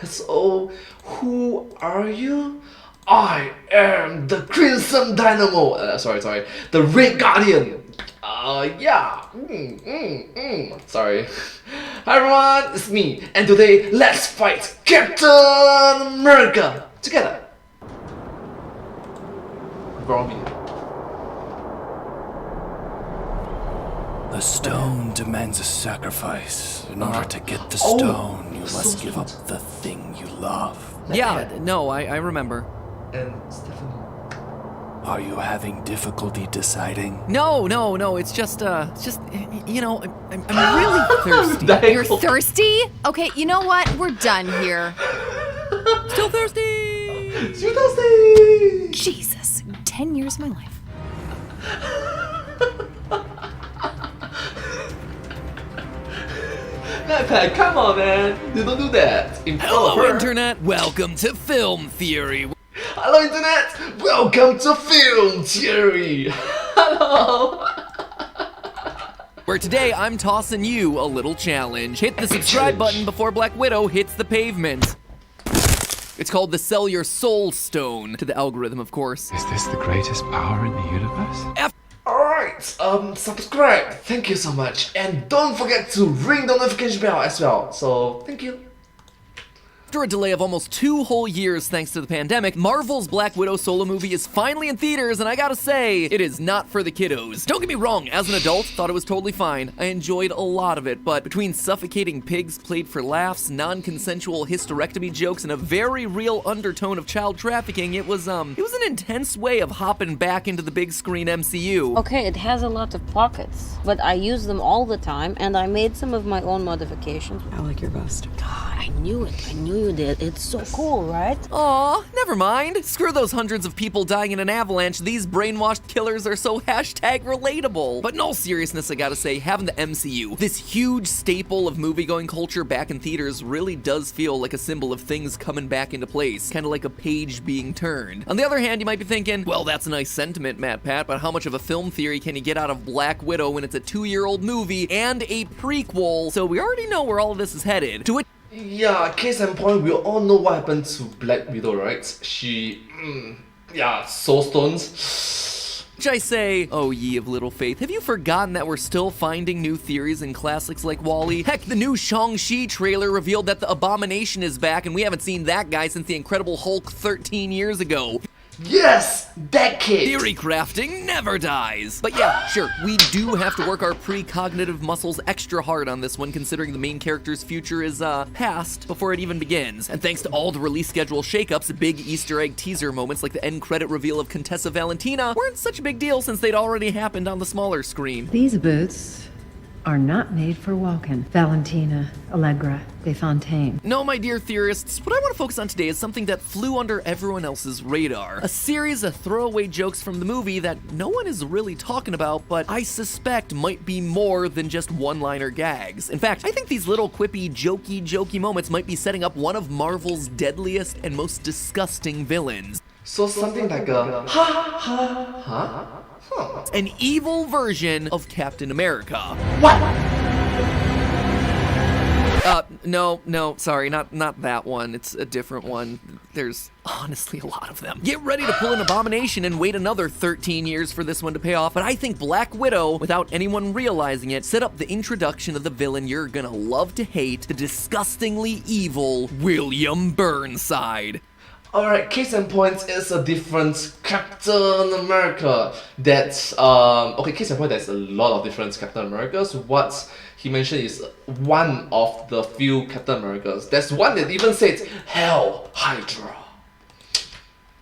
So, who are you? I am the Crimson Dynamo. Sorry, the Red Guardian. Sorry. Hi everyone, it's me, and today let's fight Captain America together. Robbie. The stone demands a sacrifice. In order to get the stone, you must give up the thing you love. Yeah, no, I remember. And Stephanie. Are you having difficulty deciding? No, it's just, you know, I'm really thirsty. You're thirsty? Okay, you know what? We're done here. Still thirsty! Still thirsty! Jesus, 10 years of my life. Pat, come on, man. You don't do that. Hello, Internet. Welcome to Film Theory. Hello, Internet. Welcome to Film Theory. Hello. Where today I'm tossing you a little challenge. Hit the subscribe button before Black Widow hits the pavement. It's called the Sell Your Soul Stone, to the algorithm, of course. Is this the greatest power in the universe? Alright, subscribe. Thank you so much. And don't forget to ring the notification bell as well. So, thank you. After a delay of almost 2 whole years thanks to the pandemic, Marvel's Black Widow solo movie is finally in theaters, and I gotta say, it is not for the kiddos. Don't get me wrong, as an adult, thought it was totally fine. I enjoyed a lot of it, but between suffocating pigs played for laughs, non-consensual hysterectomy jokes, and a very real undertone of child trafficking, it was an intense way of hopping back into the big screen MCU. Okay, it has a lot of pockets, but I use them all the time, and I made some of my own modifications. I like your vest. God, I knew it. I knew you did. It's so cool, right? Aw, never mind. Screw those hundreds of people dying in an avalanche. These brainwashed killers are so #relatable. But in all seriousness, I gotta say, having the MCU, this huge staple of movie-going culture back in theaters, really does feel like a symbol of things coming back into place. Kind of like a page being turned. On the other hand, you might be thinking, well, that's a nice sentiment, Matt Pat, but how much of a film theory can you get out of Black Widow when it's a 2-year-old movie and a prequel? So we already know where all of this is headed. To it. Yeah, case in point, we all know what happened to Black Widow, right? She, soul stones. Which I say, oh ye of little faith, have you forgotten that we're still finding new theories in classics like WALL-E? Heck, the new Shang-Chi trailer revealed that the Abomination is back, and we haven't seen that guy since the Incredible Hulk 13 years ago. Yes, that kid. Theory crafting never dies. But yeah, sure, we do have to work our precognitive muscles extra hard on this one, considering the main character's future is, past before it even begins. And thanks to all the release schedule shakeups, big Easter egg teaser moments like the end credit reveal of Contessa Valentina weren't such a big deal since they'd already happened on the smaller screen. These boots are not made for walking. Valentina, Allegra, De Fontaine. No, my dear theorists, what I want to focus on today is something that flew under everyone else's radar. A series of throwaway jokes from the movie that no one is really talking about, but I suspect might be more than just one-liner gags. In fact, I think these little quippy, jokey moments might be setting up one of Marvel's deadliest and most disgusting villains. So something like a ha. An evil version of Captain America. What? No, sorry, not that one. It's a different one. There's honestly a lot of them. Get ready to pull an Abomination and wait another 13 years for this one to pay off, but I think Black Widow, without anyone realizing it, set up the introduction of the villain you're gonna love to hate, the disgustingly evil William Burnside. Alright, case in point is a different Captain America. That's, case in point, there's a lot of different Captain Americas. What he mentioned is one of the few Captain Americas. There's one that even said, Hell Hydra.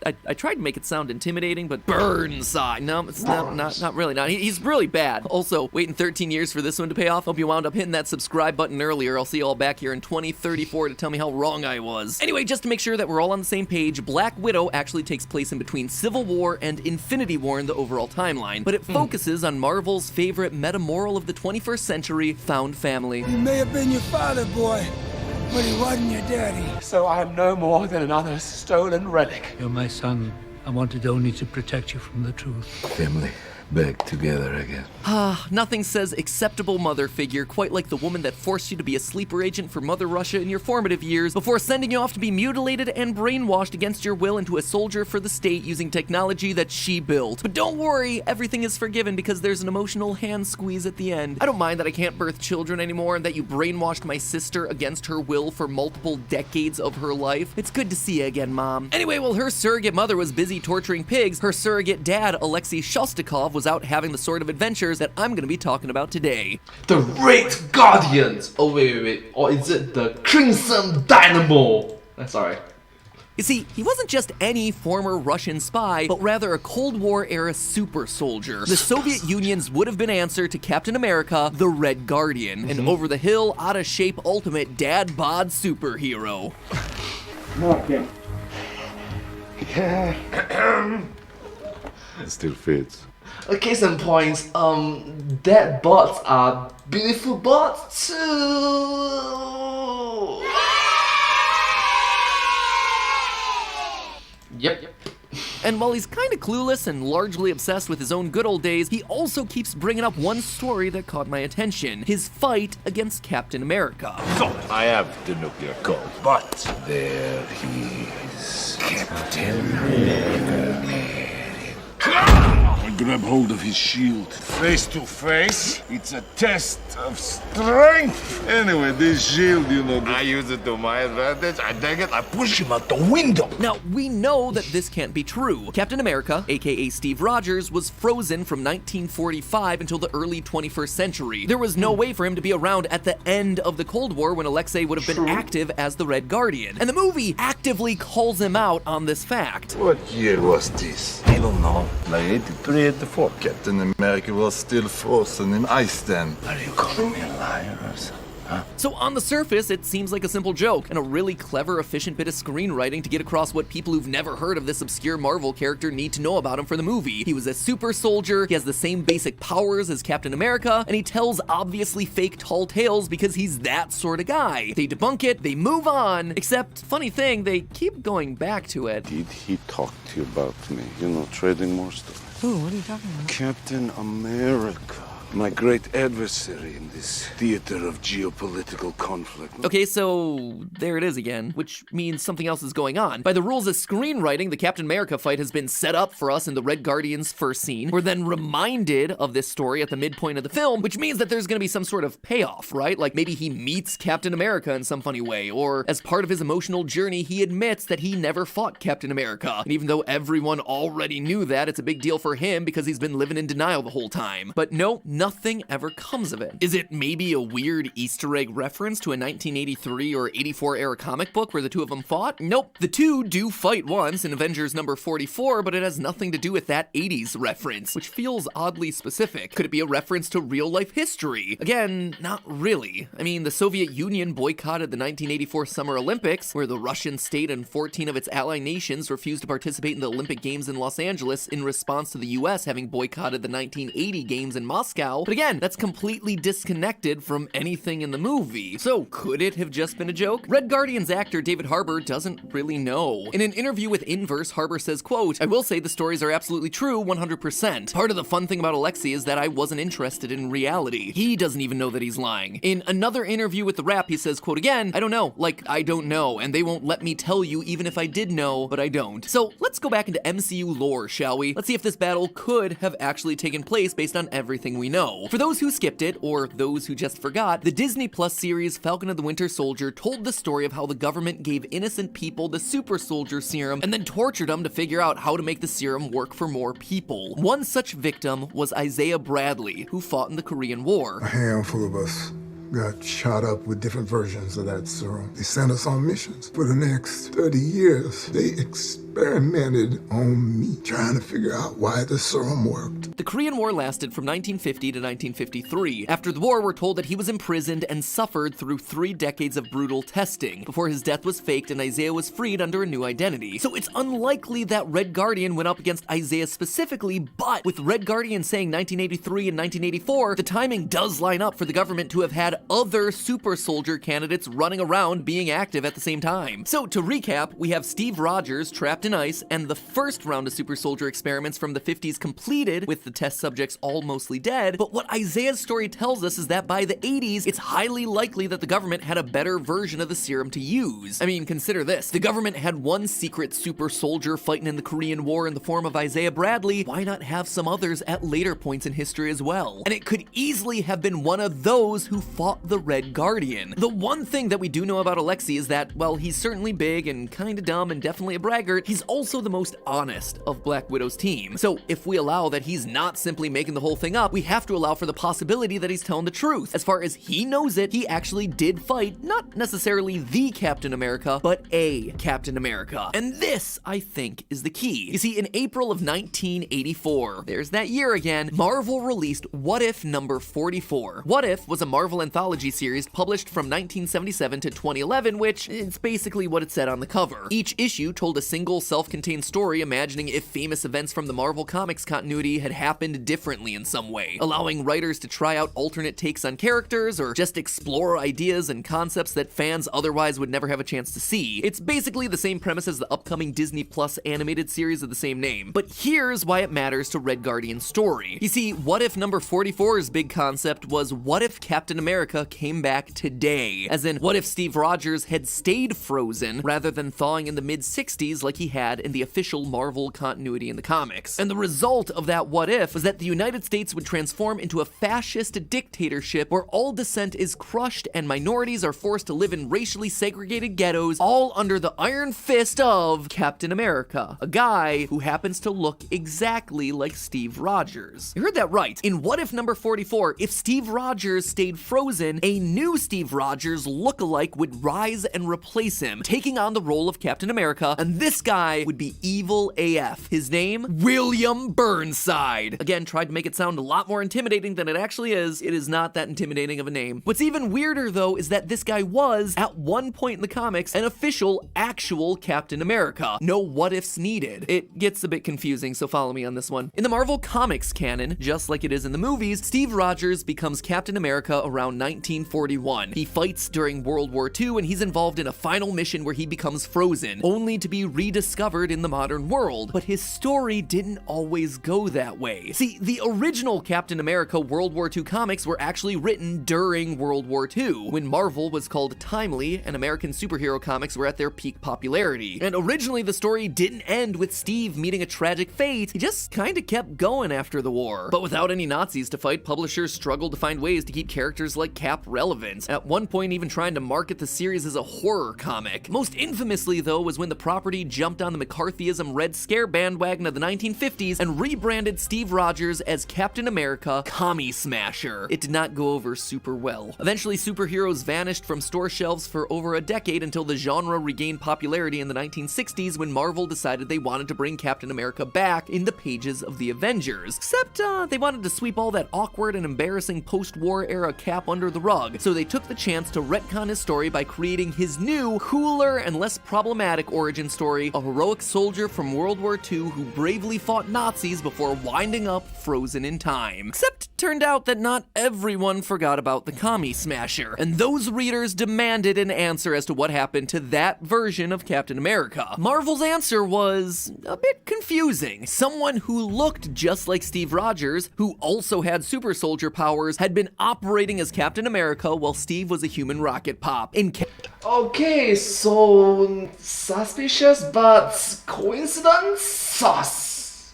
I tried to make it sound intimidating, but Burnside. No, it's not really. He's really bad. Also, waiting 13 years for this one to pay off. Hope you wound up hitting that subscribe button earlier. I'll see you all back here in 2034 to tell me how wrong I was. Anyway, just to make sure that we're all on the same page, Black Widow actually takes place in between Civil War and Infinity War in the overall timeline, but it focuses on Marvel's favorite meta-moral of the 21st century, found family. He may have been your father, boy, but he wasn't your daddy. So I am no more than another stolen relic. You're my son. I wanted only to protect you from the truth. Family back together again. Nothing says acceptable mother figure quite like the woman that forced you to be a sleeper agent for Mother Russia in your formative years before sending you off to be mutilated and brainwashed against your will into a soldier for the state using technology that she built. But don't worry, everything is forgiven because there's an emotional hand squeeze at the end. I don't mind that I can't birth children anymore and that you brainwashed my sister against her will for multiple decades of her life. It's good to see you again, Mom. Anyway, while her surrogate mother was busy torturing pigs, her surrogate dad, Alexei Shostakov, was out having the sort of adventures that I'm gonna be talking about today. The Red Guardians! Oh wait. Or is it the Crimson Dynamo? Sorry. You see, he wasn't just any former Russian spy, but rather a Cold War-era super soldier. The Soviet Union's would-have-been answer to Captain America, the Red Guardian, an over-the-hill, out-of-shape, ultimate dad-bod superhero. Okay. It still fits. Case in points, dead bots are beautiful bots too. Yep. And while he's kinda clueless and largely obsessed with his own good old days, he also keeps bringing up one story that caught my attention, his fight against Captain America. So, I have the nuclear code, but there he is. Captain America. I grab hold of his shield. Face to face, it's a test of strength. Anyway, this shield, I use it to my advantage. I take it, I push him out the window. Now, we know that this can't be true. Captain America, aka Steve Rogers, was frozen from 1945 until the early 21st century. There was no way for him to be around at the end of the Cold War when Alexei would have been active as the Red Guardian. And the movie actively calls him out on this fact. What year was this? I don't know. Like 83, 84. Captain America was still frozen in ice then. Are you calling me a liar or something? Huh? So on the surface, it seems like a simple joke, and a really clever, efficient bit of screenwriting to get across what people who've never heard of this obscure Marvel character need to know about him for the movie. He was a super soldier, he has the same basic powers as Captain America, and he tells obviously fake tall tales because he's that sort of guy. They debunk it, they move on, except, funny thing, they keep going back to it. Did he talk to you about me? Trading more stuff. Who? What are you talking about? Captain America. My great adversary in this theater of geopolitical conflict. Okay, so there it is again, which means something else is going on. By the rules of screenwriting, the Captain America fight has been set up for us in the Red Guardian's first scene. We're then reminded of this story at the midpoint of the film, which means that there's gonna be some sort of payoff, right? Like maybe he meets Captain America in some funny way, or as part of his emotional journey, he admits that he never fought Captain America. And even though everyone already knew that, it's a big deal for him because he's been living in denial the whole time. But no, nothing ever comes of it. Is it maybe a weird Easter egg reference to a 1983 or 84 era comic book where the two of them fought? Nope. The two do fight once in Avengers number 44, but it has nothing to do with that 80s reference, which feels oddly specific. Could it be a reference to real life history? Again, not really. I mean, the Soviet Union boycotted the 1984 Summer Olympics, where the Russian state and 14 of its ally nations refused to participate in the Olympic Games in Los Angeles in response to the US having boycotted the 1980 Games in Moscow. But again, that's completely disconnected from anything in the movie. So could it have just been a joke? Red Guardian's actor David Harbour doesn't really know. In an interview with Inverse, Harbour says, quote, "I will say the stories are absolutely true 100%. Part of the fun thing about Alexei is that I wasn't interested in reality. He doesn't even know that he's lying." In another interview with The Wrap, he says, quote again, "I don't know. Like, I don't know, and they won't let me tell you even if I did know, but I don't." So let's go back into MCU lore, shall we? Let's see if this battle could have actually taken place based on everything we know. For those who skipped it, or those who just forgot, the Disney Plus series Falcon and the Winter Soldier told the story of how the government gave innocent people the super soldier serum and then tortured them to figure out how to make the serum work for more people. One such victim was Isaiah Bradley, who fought in the Korean War. A handful of us got shot up with different versions of that serum. They sent us on missions. For the next 30 years, they experimented on me, trying to figure out why the serum worked. The Korean War lasted from 1950 to 1953. After the war, we're told that he was imprisoned and suffered through 3 decades of brutal testing before his death was faked and Isaiah was freed under a new identity. So it's unlikely that Red Guardian went up against Isaiah specifically, but with Red Guardian saying 1983 and 1984, the timing does line up for the government to have had other super soldier candidates running around being active at the same time. So to recap, we have Steve Rogers trapped in ice and the first round of super soldier experiments from the 50s completed with the test subjects all mostly dead, but what Isaiah's story tells us is that by the 80s, it's highly likely that the government had a better version of the serum to use. I mean, consider this. The government had one secret super soldier fighting in the Korean War in the form of Isaiah Bradley. Why not have some others at later points in history as well? And it could easily have been one of those who fought the Red Guardian. The one thing that we do know about Alexei is that, while he's certainly big and kinda dumb and definitely a braggart, he's also the most honest of Black Widow's team. So if we allow that he's not simply making the whole thing up, we have to allow for the possibility that he's telling the truth. As far as he knows it, he actually did fight, not necessarily the Captain America, but a Captain America. And this, I think, is the key. You see, in April of 1984, there's that year again, Marvel released What If number 44. What If was a Marvel anthology series published from 1977 to 2011, which is basically what it said on the cover. Each issue told a single self-contained story imagining if famous events from the Marvel Comics continuity had happened differently in some way, allowing writers to try out alternate takes on characters or just explore ideas and concepts that fans otherwise would never have a chance to see. It's basically the same premise as the upcoming Disney Plus animated series of the same name. But here's why it matters to Red Guardian's story. You see, What If number 44's big concept was what if Captain America came back today? As in, what if Steve Rogers had stayed frozen rather than thawing in the mid-60s like he had in the official Marvel continuity in the comics? And the result of that what if was that the United States would transform into a fascist dictatorship where all dissent is crushed and minorities are forced to live in racially segregated ghettos, all under the iron fist of Captain America, a guy who happens to look exactly like Steve Rogers. You heard that right. In What If number 44, if Steve Rogers stayed frozen, a new Steve Rogers lookalike would rise and replace him, taking on the role of Captain America, and this guy would be evil AF. His name? William Burnside. Again, tried to make it sound a lot more intimidating than it actually is. It is not that intimidating of a name. What's even weirder, though, is that this guy was, at one point in the comics, an official, actual Captain America. No what-ifs needed. It gets a bit confusing, so follow me on this one. In the Marvel Comics canon, just like it is in the movies, Steve Rogers becomes Captain America around 1941. He fights during World War II, and he's involved in a final mission where he becomes frozen, only to be rediscovered in the modern world. But his story didn't always go that way. See, the original Captain America World War II comics were actually written during World War II, when Marvel was called Timely and American superhero comics were at their peak popularity. And originally the story didn't end with Steve meeting a tragic fate, he just kinda kept going after the war. But without any Nazis to fight, publishers struggled to find ways to keep characters like Cap relevant, at one point even trying to market the series as a horror comic. Most infamously, though, was when the property jumped on the McCarthyism Red Scare bandwagon of the 1950s and rebranded Steve Rogers as Captain America Commie Smasher. It did not go over super well. Eventually, superheroes vanished from store shelves for over a decade until the genre regained popularity in the 1960s when Marvel decided they wanted to bring Captain America back in the pages of the Avengers. Except, they wanted to sweep all that awkward and embarrassing post-war era Cap under the rug, so they took the chance to retcon his story by creating his new, cooler, and less problematic origin story, a heroic soldier from World War II who bravely fought Nazis before winding up frozen in time. Except, it turned out that not everyone forgot about the Commie Smasher, and those readers demanded an answer as to what happened to that version of Captain America. Marvel's answer was a bit confusing. Someone who looked just like Steve Rogers, who also had super soldier powers, had been operating as Captain America while Steve was a human rocket pop. Okay, so suspicious, but coincidence? Sauce.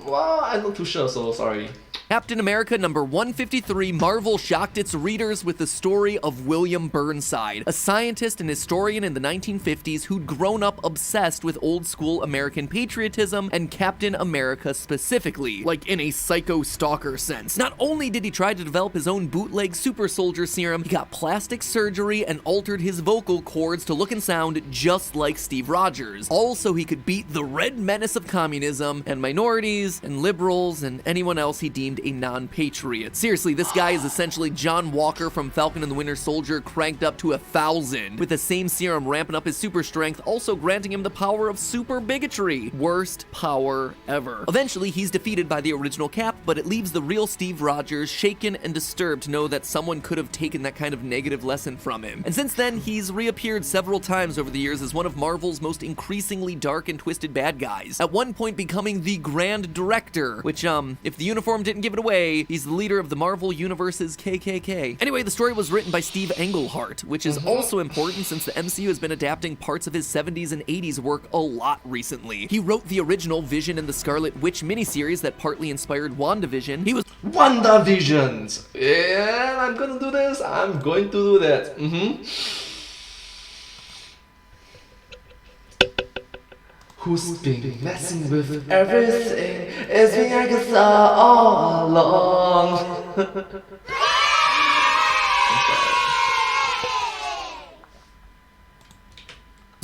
Well, I'm not too sure, so sorry. Captain America number 153, Marvel shocked its readers with the story of William Burnside, a scientist and historian in the 1950s who'd grown up obsessed with old-school American patriotism and Captain America specifically, like in a psycho-stalker sense. Not only did he try to develop his own bootleg super soldier serum, he got plastic surgery and altered his vocal cords to look and sound just like Steve Rogers. Also, he could beat the red menace of communism and minorities and liberals and anyone else he deemed deemed a non-patriot. Seriously, this guy is essentially John Walker from Falcon and the Winter Soldier cranked up to 1,000, with the same serum ramping up his super strength, also granting him the power of super bigotry. Worst power ever. Eventually, he's defeated by the original Cap, but it leaves the real Steve Rogers shaken and disturbed to know that someone could have taken that kind of negative lesson from him. And since then, he's reappeared several times over the years as one of Marvel's most increasingly dark and twisted bad guys, at one point becoming the Grand Director, which, if the uniform didn't give it away, he's the leader of the Marvel Universe's KKK. Anyway, the story was written by Steve Englehart, which is also important since the MCU has been adapting parts of his 70s and 80s work a lot recently. He wrote the original Vision and the Scarlet Witch miniseries that partly inspired WandaVision. He was WandaVisions! Yeah, I'm gonna do this, I'm going to do that. Who's been messing with everything? It's me, I guess, all along.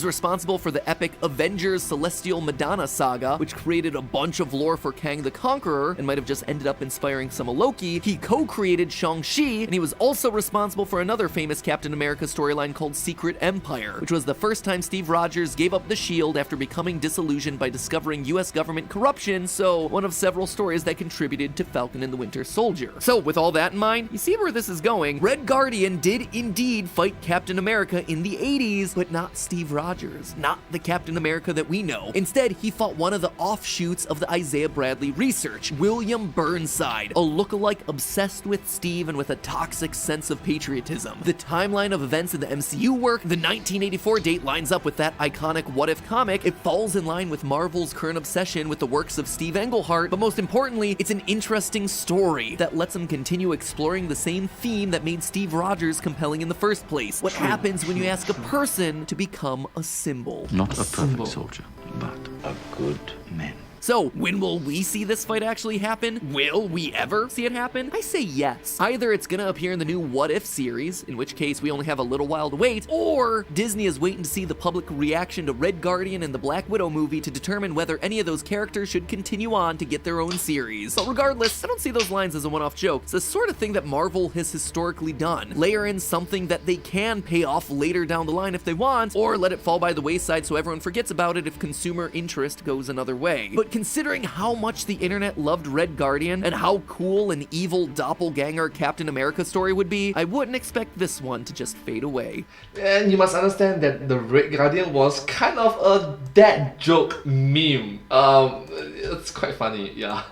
responsible for the epic Avengers Celestial Madonna saga, which created a bunch of lore for Kang the Conqueror and might have just ended up inspiring some of Loki. He co-created Shang-Chi, and he was also responsible for another famous Captain America storyline called Secret Empire, which was the first time Steve Rogers gave up the shield after becoming disillusioned by discovering US government corruption, so one of several stories that contributed to Falcon and the Winter Soldier. So with all that in mind, you see where this is going. Red Guardian did indeed fight Captain America in the 80s, but not Steve Rogers. Not the Captain America that we know. Instead, he fought one of the offshoots of the Isaiah Bradley research, William Burnside, a lookalike obsessed with Steve and with a toxic sense of patriotism. The timeline of events in the MCU work, the 1984 date lines up with that iconic What If comic. It falls in line with Marvel's current obsession with the works of Steve Englehart, but most importantly, it's an interesting story that lets him continue exploring the same theme that made Steve Rogers compelling in the first place. What happens when you ask a person to become a symbol? Not a perfect soldier, but a good man. So, when will we see this fight actually happen? Will we ever see it happen? I say yes. Either it's gonna appear in the new What If series, in which case we only have a little while to wait, or Disney is waiting to see the public reaction to Red Guardian and the Black Widow movie to determine whether any of those characters should continue on to get their own series. But regardless, I don't see those lines as a one-off joke. It's the sort of thing that Marvel has historically done. Layer in something that they can pay off later down the line if they want, or let it fall by the wayside so everyone forgets about it if consumer interest goes another way. But considering how much the internet loved Red Guardian and how cool an evil doppelganger Captain America story would be, I wouldn't expect this one to just fade away. And you must understand that the Red Guardian was kind of a dad joke meme. It's quite funny, yeah.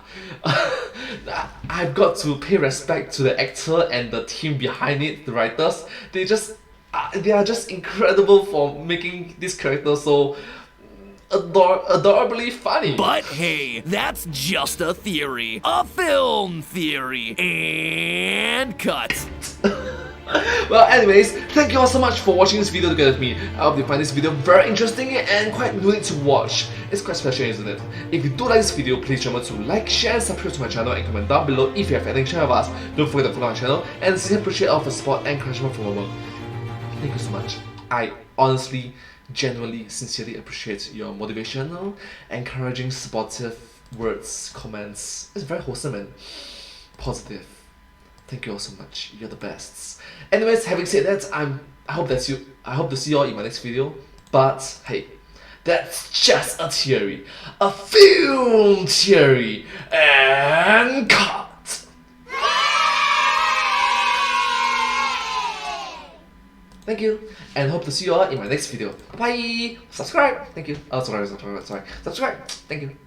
I've got to pay respect to the actor and the team behind it, the writers. They are just incredible for making this character so adorably funny. But hey, that's just a theory. A film theory. And cut. Well, anyways, thank you all so much for watching this video together with me. I hope you find this video very interesting and quite neat to watch. It's quite special, isn't it? If you do like this video, please remember to like, share, and subscribe to my channel and comment down below if you have anything to share with us. Don't forget to follow my channel and sincerely appreciate all of the support and encouragement from my work. Thank you so much. I honestly, genuinely, sincerely appreciate your motivational, encouraging, supportive words, comments. It's very wholesome and positive. Thank you all so much. You're the best. Anyways, having said that, I hope to see you all in my next video. But hey, that's just a theory, a film theory, and cut. Thank you, and hope to see you all in my next video. Bye. Subscribe. Thank you. Oh, sorry. Subscribe. Thank you.